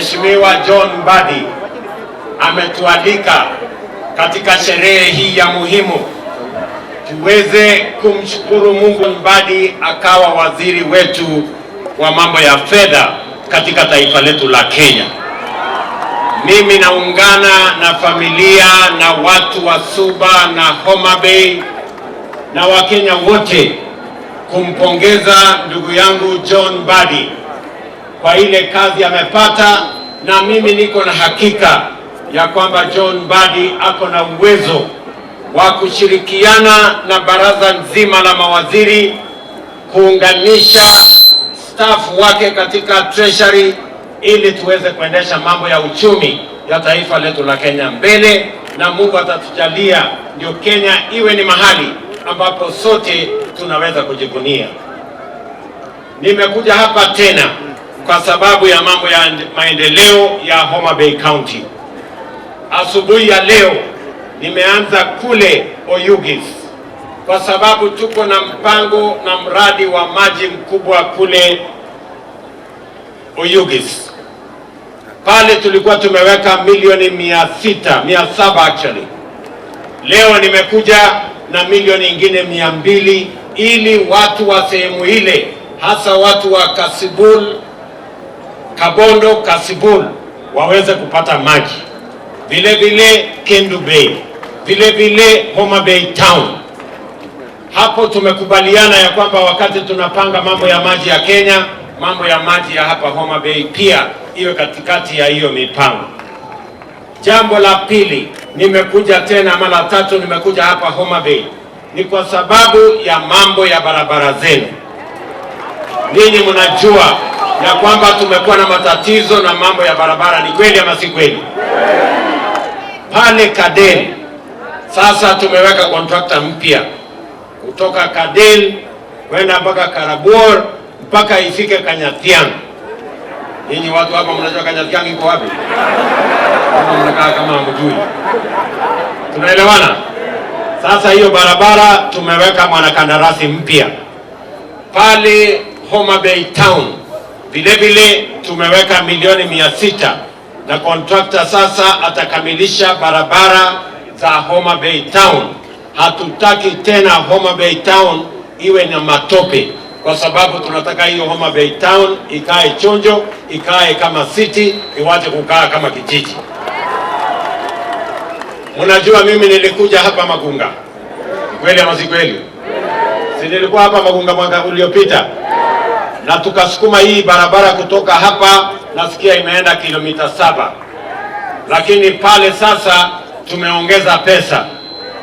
Mheshimiwa John Mbadi ametualika katika sherehe hii ya muhimu tuweze kumshukuru Mungu. Mbadi akawa waziri wetu wa mambo ya fedha katika taifa letu la Kenya. Mimi naungana na familia na watu wa Suba na Homa Bay na Wakenya wote kumpongeza ndugu yangu John Mbadi kwa ile kazi amepata, na mimi niko na hakika ya kwamba John Mbadi ako na uwezo wa kushirikiana na baraza nzima la mawaziri kuunganisha staff wake katika treasury ili tuweze kuendesha mambo ya uchumi ya taifa letu la Kenya mbele, na Mungu atatujalia ndio Kenya iwe ni mahali ambapo sote tunaweza kujivunia. Nimekuja hapa tena kwa sababu ya mambo ya maendeleo ya Homa Bay County. Asubuhi ya leo nimeanza kule Oyugis kwa sababu tuko na mpango na mradi wa maji mkubwa kule Oyugis. Pale tulikuwa tumeweka milioni 700 actually. Leo nimekuja na milioni ingine 200 ili watu wa sehemu ile, hasa watu wa Kasibul, Kabondo, Kasibul waweze kupata maji. Vile vile Kendu Bay, vile vile Homa Bay Town. Hapo tumekubaliana ya kwamba wakati tunapanga mambo ya maji ya Kenya, mambo ya maji ya hapa Homa Bay pia iwe katikati ya hiyo mipango. Jambo la pili, nimekuja tena mara tatu nimekuja hapa Homa Bay ni kwa sababu ya mambo ya barabara zenu. Ninyi mnajua ya kwamba tumekuwa na matatizo na mambo ya barabara, ni kweli ama si kweli? Pale Kadel sasa tumeweka contractor mpya kutoka Kadel kwenda mpaka Karabuor mpaka ifike Kanyatiang. Ninyi watu hapa mnajua Kanyatiang iko wapi? Kama mnakaa kama hamjui. Tunaelewana? Sasa hiyo barabara tumeweka mwanakandarasi mpya. Pale Homa Bay Town vile vile tumeweka milioni 600 na contractor sasa atakamilisha barabara za Homa Bay Town. Hatutaki tena Homa Bay Town iwe na matope, kwa sababu tunataka hiyo Homa Bay Town ikae chonjo, ikae kama city, iwache kukaa kama kijiji. Mnajua mimi nilikuja hapa Magunga, kweli ama si kweli? Si nilikuwa hapa Magunga mwaka uliopita, na tukasukuma hii barabara kutoka hapa, nasikia imeenda kilomita 7. Lakini pale sasa tumeongeza pesa,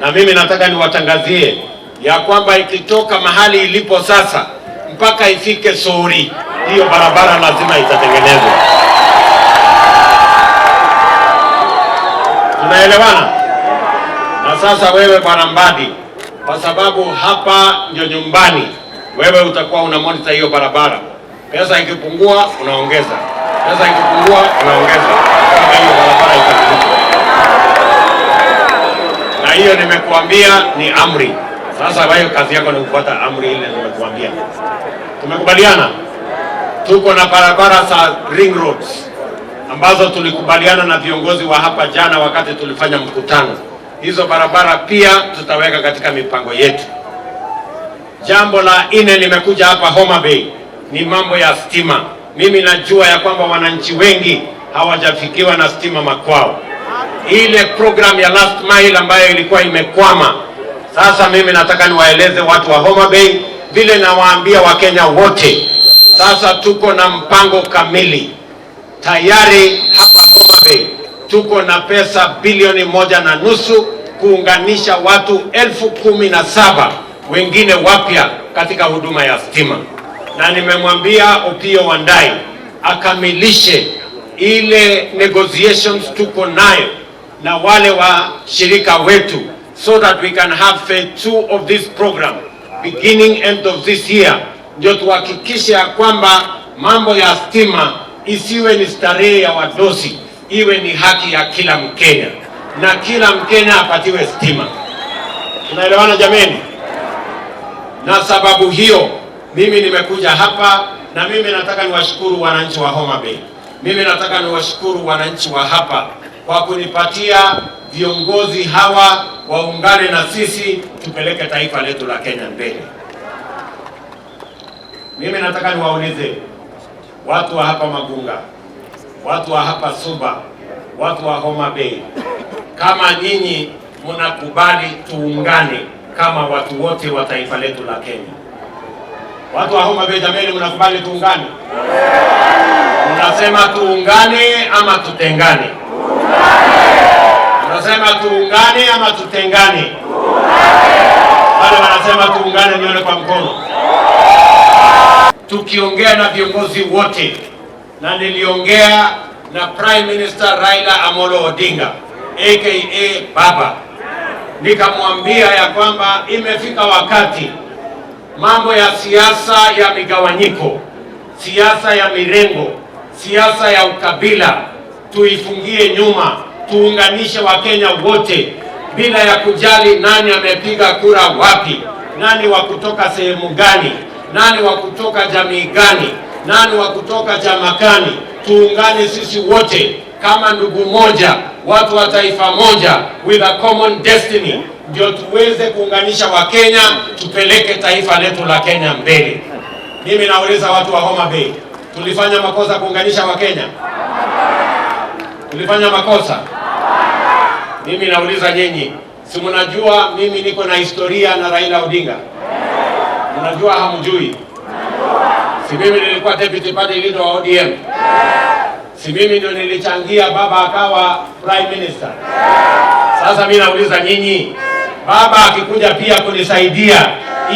na mimi nataka niwatangazie ya kwamba ikitoka mahali ilipo sasa mpaka ifike Sori, hiyo barabara lazima itatengenezwa. Tunaelewana? Na sasa wewe Bwana Mbadi, kwa sababu hapa ndio nyumbani, wewe utakuwa una monitor hiyo barabara. Pesa ikipungua unaongeza, pesa ikipungua unaongeza, kama hiyo barabara itakuwa. Na hiyo nimekuambia ni amri. Sasa wewe kazi yako ni kufuata amri ile nimekuambia. Tumekubaliana? Tuko na barabara za ring roads ambazo tulikubaliana na viongozi wa hapa jana wakati tulifanya mkutano. Hizo barabara pia tutaweka katika mipango yetu. Jambo la 4 nimekuja hapa Homa Bay ni mambo ya stima. Mimi najua ya kwamba wananchi wengi hawajafikiwa na stima makwao. Ile program ya last mile ambayo ilikuwa imekwama, sasa mimi nataka niwaeleze watu wa Homa Bay vile nawaambia Wakenya wote. Sasa tuko na mpango kamili tayari hapa Homa Bay. Tuko na pesa bilioni 1.5 kuunganisha watu 17,000 wengine wapya katika huduma ya stima. Na nimemwambia Opiyo Wandayi akamilishe ile negotiations tuko nayo na wale wa shirika wetu, so that we can have phase 2 of this program beginning end of this year, ndio tuhakikishe ya kwamba mambo ya stima isiwe ni starehe ya wadosi, iwe ni haki ya kila Mkenya, na kila Mkenya apatiwe stima. Tunaelewana jameni? Na sababu hiyo mimi nimekuja hapa, na mimi nataka niwashukuru wananchi wa Homa Bay. Mimi nataka niwashukuru wananchi wa hapa kwa kunipatia viongozi hawa waungane na sisi tupeleke taifa letu la Kenya mbele. Mimi nataka niwaulize watu wa hapa Magunga, watu wa hapa Suba, watu wa Homa Bay, kama nyinyi mnakubali tuungane kama watu wote wa taifa letu la Kenya. Watu wa Homa Bay, jamani, mnakubali tuungane? Mnasema tuungane ama tutengane? Mnasema tuungane ama tutengane? Wale wanasema tuungane nione kwa mkono. Tukiongea na viongozi wote, na niliongea na Prime Minister Raila Amolo Odinga aka Baba, nikamwambia ya kwamba imefika wakati mambo ya siasa ya migawanyiko, siasa ya mirengo, siasa ya ukabila tuifungie nyuma, tuunganishe Wakenya wote bila ya kujali nani amepiga kura wapi, nani wa kutoka sehemu gani, nani wa kutoka jamii gani, nani wa kutoka chama gani. Tuungane sisi wote kama ndugu moja, watu wa taifa moja, with a common destiny, ndio tuweze kuunganisha Wakenya, tupeleke taifa letu la Kenya mbele. Mimi nauliza watu wa Homa Bay, tulifanya makosa kuunganisha Wakenya? Tulifanya makosa? Mimi nauliza nyinyi, si mnajua mimi niko na historia na Raila Odinga? Mnajua hamjui? Si mimi nilikuwa deputy party leader wa ODM? Si mimi ndio nilichangia baba akawa prime minister? Sasa mimi nauliza nyinyi, baba akikuja pia kunisaidia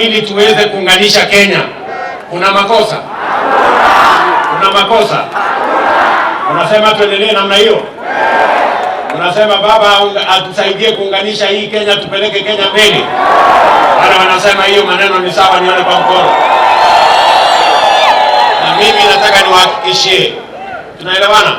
ili tuweze kuunganisha Kenya, kuna makosa? Kuna makosa? Unasema tuendelee namna hiyo? Unasema baba atusaidie kuunganisha hii Kenya, tupeleke Kenya mbele? Wale wanasema hiyo maneno ni sawa, nione kwa mkono. Na mimi nataka niwahakikishie, tunaelewana?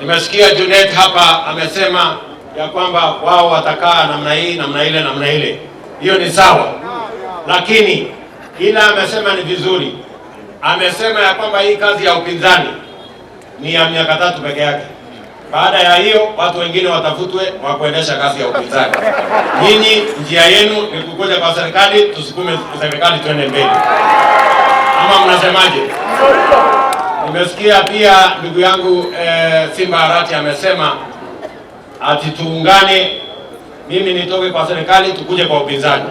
Nimesikia Junet hapa amesema ya kwamba wao watakaa namna hii, namna ile, namna ile. Hiyo ni sawa. Lakini ila amesema ni vizuri. Amesema ya kwamba hii kazi ya upinzani ni ya miaka 3 peke yake. Baada ya hiyo watu wengine watafutwe wa kuendesha kazi ya upinzani. Nyinyi njia yenu ni kukuja kwa serikali, tusukume serikali tuende mbele. Ama mnasemaje? Nimesikia pia ndugu yangu Simba Arati amesema ati tuungane, mimi nitoke kwa serikali tukuje kwa upinzani.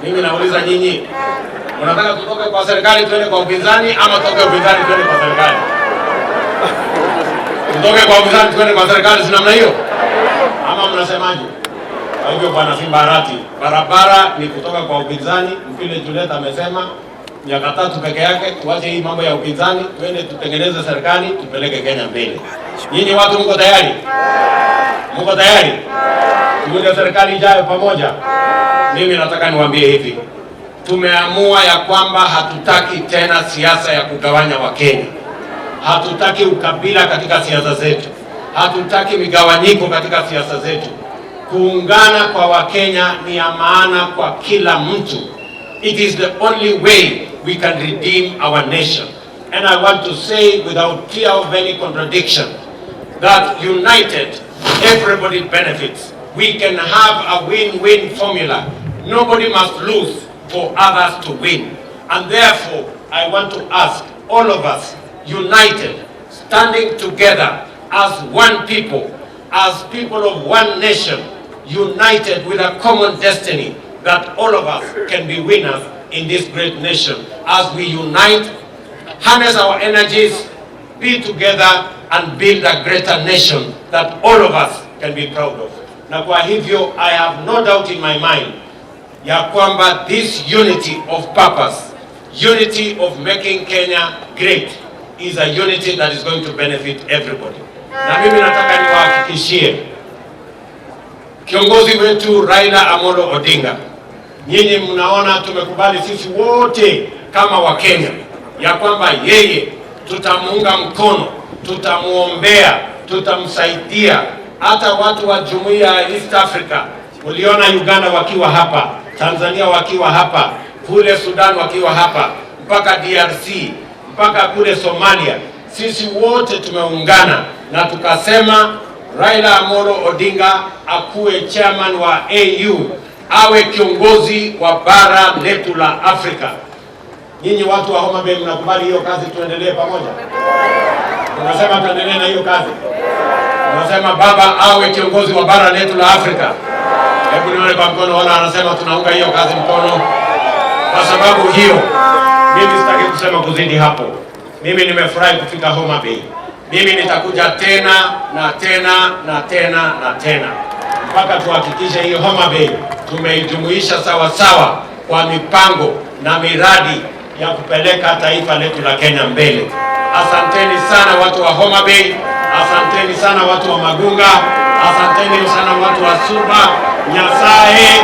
Mimi nauliza nyinyi, unataka tutoke kwa serikali tuende kwa upinzani ama tutoke upinzani tuende kwa serikali? Tutoke kwa upinzani tuende kwa serikali, si namna hiyo? Ama mnasemaje? Kwa hivyo bwana Simba Arati, barabara ni kutoka kwa upinzani, vile Juliet amesema miaka 3 peke yake, tuache hii mambo ya upinzani, tuende tutengeneze serikali, tupeleke Kenya mbele. Nyinyi watu mko tayari? Mko tayari? Tuunde serikali ijayo pamoja. Mimi nataka niwaambie hivi, tumeamua ya kwamba hatutaki tena siasa ya kugawanya Wakenya. Hatutaki ukabila katika siasa zetu. Hatutaki migawanyiko katika siasa zetu. Kuungana kwa Wakenya ni ya maana kwa kila mtu. It is the only way we can redeem our nation. And I want to say without fear of any contradiction that united, everybody benefits. We can have a win-win formula. Nobody must lose for others to win. And therefore, I want to ask all of us, united, standing together as one people, as people of one nation, united with a common destiny, that all of us can be winners in this great nation. As we unite, harness our energies, be together and build a greater nation that all of us can be proud of. Na kwa hivyo, I have no doubt in my mind ya kwamba this unity of purpose, unity of making Kenya great, is a unity that is going to benefit everybody. Na mimi nataka niwahakikishie kiongozi wetu Raila Amolo Odinga, nyinyi mnaona tumekubali sisi wote kama Wakenya ya kwamba yeye tutamuunga mkono, tutamuombea, tutamsaidia. Hata watu wa Jumuiya ya East Africa, uliona Uganda wakiwa hapa, Tanzania wakiwa hapa, kule Sudan wakiwa hapa, mpaka DRC, mpaka kule Somalia. sisi wote tumeungana na tukasema Raila Amolo Odinga akuwe chairman wa AU, awe kiongozi wa bara letu la Afrika. Nyinyi watu wa Homa Bay mnakubali hiyo kazi, tuendelee pamoja? Tunasema tuendelee na hiyo kazi. Tunasema baba awe kiongozi wa bara letu la Afrika. Hebu nione kwa mkono wala anasema tunaunga hiyo kazi mkono. Kwa sababu hiyo mimi sitaki kusema kuzidi hapo. Mimi nimefurahi kufika Homa Bay. Mimi nitakuja tena na tena na tena na tena mpaka tuhakikishe hiyo Homa Bay tumeijumuisha sawa sawa kwa mipango na miradi ya kupeleka taifa letu la Kenya mbele. Asanteni sana watu wa Homa Bay, asanteni sana watu wa Magunga, asanteni sana watu wa Suba. Nyasaye